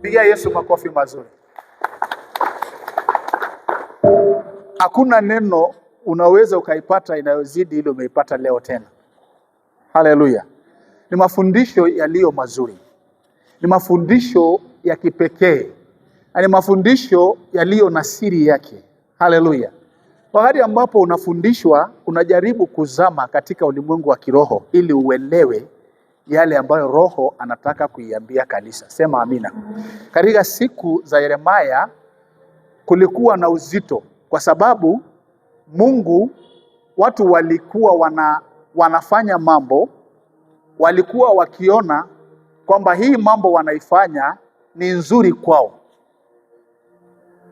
Pigia Yesu makofi mazuri. Hakuna neno unaweza ukaipata inayozidi ile umeipata leo tena. Haleluya. Ni mafundisho yaliyo mazuri. Ni mafundisho ya kipekee. Ni mafundisho yaliyo na siri yake. Haleluya. Wakati ambapo unafundishwa, unajaribu kuzama katika ulimwengu wa kiroho ili uelewe yale ambayo Roho anataka kuiambia kanisa. Sema amina. Katika siku za Yeremia kulikuwa na uzito kwa sababu Mungu, watu walikuwa wanafanya mambo, walikuwa wakiona kwamba hii mambo wanaifanya ni nzuri kwao.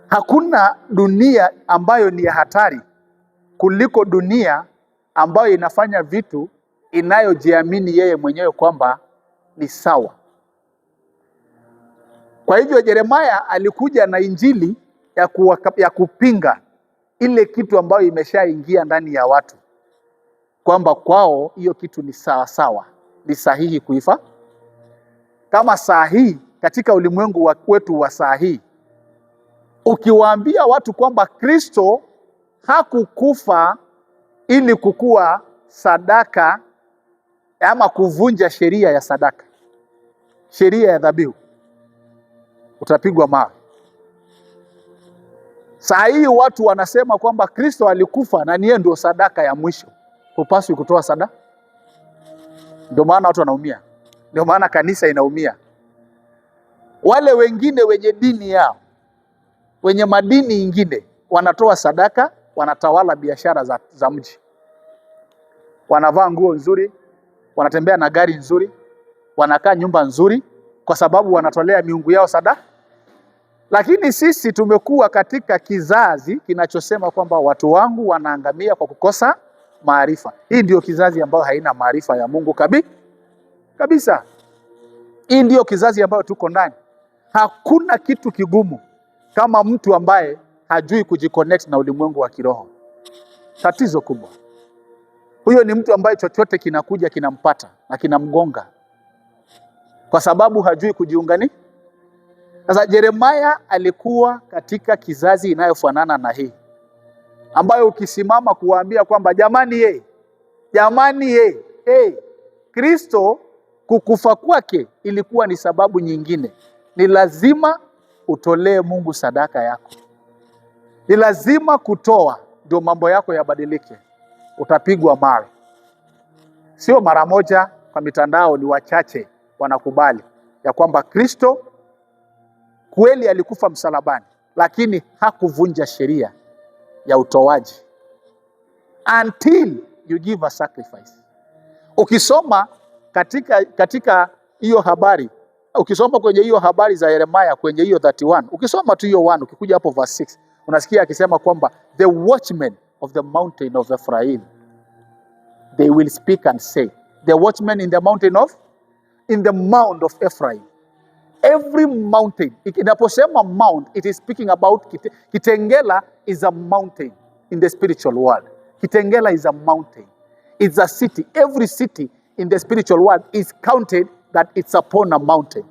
Hakuna dunia ambayo ni ya hatari kuliko dunia ambayo inafanya vitu inayojiamini yeye mwenyewe kwamba ni sawa. Kwa hivyo Yeremia alikuja na injili ya kupinga ile kitu ambayo imeshaingia ndani ya watu, kwamba kwao hiyo kitu ni sawa sawa, ni sahihi kuifa. Kama sahihi katika ulimwengu wetu wa sahihi, ukiwaambia watu kwamba Kristo hakukufa ili kukua sadaka ama kuvunja sheria ya sadaka, sheria ya dhabihu, utapigwa mawe. Saa hii watu wanasema kwamba Kristo alikufa na niye ndio sadaka ya mwisho, hupaswi kutoa sadaka. Ndio maana watu wanaumia, ndio maana kanisa inaumia. Wale wengine wenye dini yao, wenye madini ingine, wanatoa sadaka, wanatawala biashara za mji. Wanavaa nguo nzuri, wanatembea na gari nzuri, wanakaa nyumba nzuri kwa sababu wanatolea miungu yao sadaka. Lakini sisi tumekuwa katika kizazi kinachosema kwamba watu wangu wanaangamia kwa kukosa maarifa. Hii ndio kizazi ambayo haina maarifa ya Mungu kabisa. Hii ndio kizazi ambayo tuko ndani. Hakuna kitu kigumu kama mtu ambaye hajui kujiconnect na ulimwengu wa kiroho. Tatizo kubwa. Huyo ni mtu ambaye chochote kinakuja kinampata na kinamgonga, kwa sababu hajui kujiungani. Sasa Yeremia alikuwa katika kizazi inayofanana na hii, ambayo ukisimama kuwaambia kwamba jamani Kristo kukufa kwake ilikuwa ni sababu nyingine. Ni lazima utolee Mungu sadaka yako. Ni lazima kutoa ndio mambo yako yabadilike. Utapigwa mawe. Sio mara moja, kwa mitandao ni wachache wanakubali ya kwamba Kristo kweli alikufa msalabani, lakini hakuvunja sheria ya utoaji until you give a sacrifice. Ukisoma katika hiyo habari, ukisoma kwenye hiyo habari za Yeremia kwenye hiyo 31, ukisoma tu hiyo 1, ukikuja hapo verse 6, unasikia akisema kwamba the watchmen of the mountain of Ephraim, they will speak and say, the watchmen in the mount of Ephraim. Every mountain, inaposema mount, it is speaking about Kitengela is a mountain in the spiritual world. Kitengela is a mountain. It's a city. Every city in the spiritual world is counted that it's upon a mountain.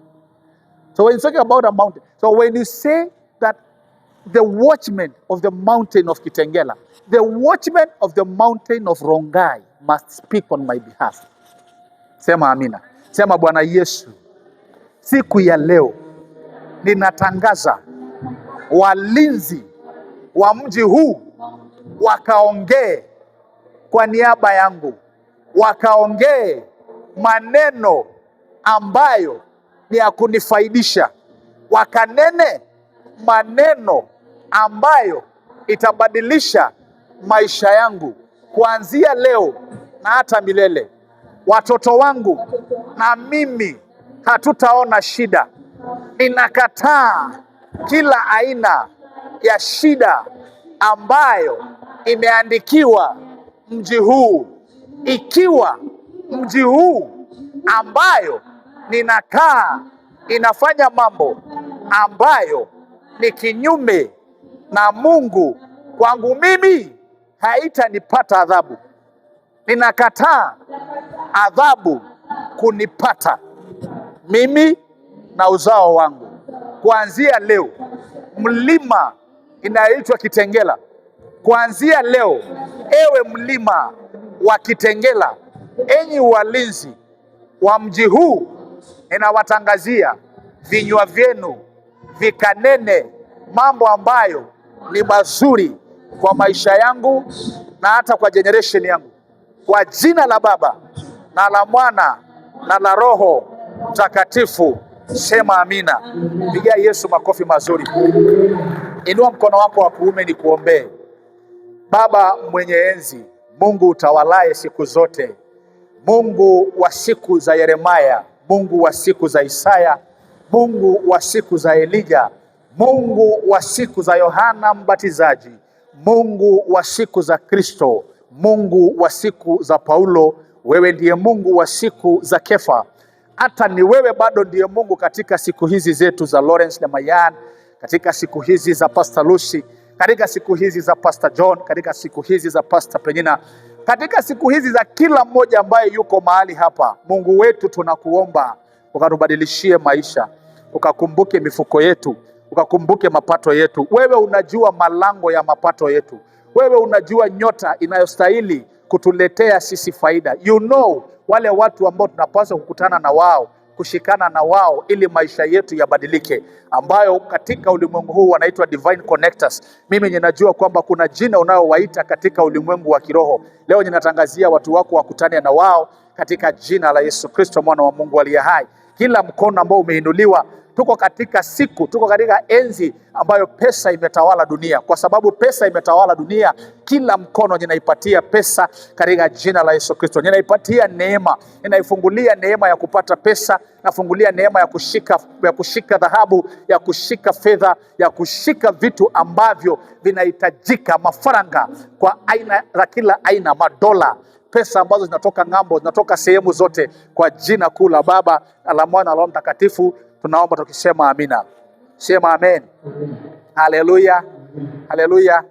So when you're talking about a mountain, so when you say that the watchman of the mountain of Kitengela, the watchman of the mountain of Rongai must speak on my behalf. Sema amina. Sema Bwana Yesu, siku ya leo ninatangaza walinzi wa mji huu wakaongee kwa niaba yangu, wakaongee maneno ambayo ni ya kunifaidisha, wakanene maneno ambayo itabadilisha maisha yangu kuanzia leo na hata milele. Watoto wangu na mimi hatutaona shida. Ninakataa kila aina ya shida ambayo imeandikiwa mji huu, ikiwa mji huu ambayo ninakaa inafanya mambo ambayo ni kinyume na Mungu kwangu mimi, haitanipata adhabu. Ninakataa adhabu kunipata mimi na uzao wangu. kuanzia leo, mlima inayoitwa Kitengela, kuanzia leo, ewe mlima wa Kitengela, enyi walinzi wa mji huu, ninawatangazia vinywa vyenu vikanene mambo ambayo ni mazuri kwa maisha yangu na hata kwa generation yangu, kwa jina la Baba na la Mwana na la Roho Mtakatifu. Sema amina. Pigia Yesu makofi mazuri. Inua mkono wako wa kuume ni kuombee. Baba mwenye enzi, Mungu utawalaye siku zote, Mungu wa siku za Yeremia, Mungu wa siku za Isaya, Mungu wa siku za Elija, Mungu wa siku za Yohana Mbatizaji, Mungu wa siku za Kristo, Mungu wa siku za Paulo, wewe ndiye Mungu wa siku za Kefa. Hata ni wewe bado ndiye Mungu katika siku hizi zetu za Lawrence Lemayan, katika siku hizi za Pastor Lucy, katika siku hizi za Pastor John, katika siku hizi za Pastor Penina, katika siku hizi za kila mmoja ambaye yuko mahali hapa. Mungu wetu, tunakuomba ukatubadilishie maisha, ukakumbuke mifuko yetu, ukakumbuke mapato yetu. Wewe unajua malango ya mapato yetu, wewe unajua nyota inayostahili kutuletea sisi faida. You know wale watu ambao tunapaswa kukutana na wao, kushikana na wao ili maisha yetu yabadilike, ambayo katika ulimwengu huu wanaitwa divine connectors. Mimi ninajua kwamba kuna jina unayowaita katika ulimwengu wa kiroho. Leo ninatangazia watu wako wakutane na wao katika jina la Yesu Kristo, mwana wa Mungu aliye hai. Kila mkono ambao umeinuliwa, tuko katika enzi ambayo pesa imetawala dunia. Kwa sababu pesa imetawala dunia, kila mkono ninaipatia pesa katika jina la Yesu Kristo. Ninaipatia neema, ninaifungulia neema ya kupata pesa, nafungulia neema ya kushika dhahabu, ya kushika fedha, ya kushika vitu ambavyo vinahitajika, mafaranga kwa aina za kila aina, madola, pesa ambazo zinatoka ng'ambo, zinatoka sehemu zote, kwa jina kuu la Baba na la Mwana na Roho Mtakatifu. Tunaomba tukisema amina. Sema amen. Haleluya. Haleluya.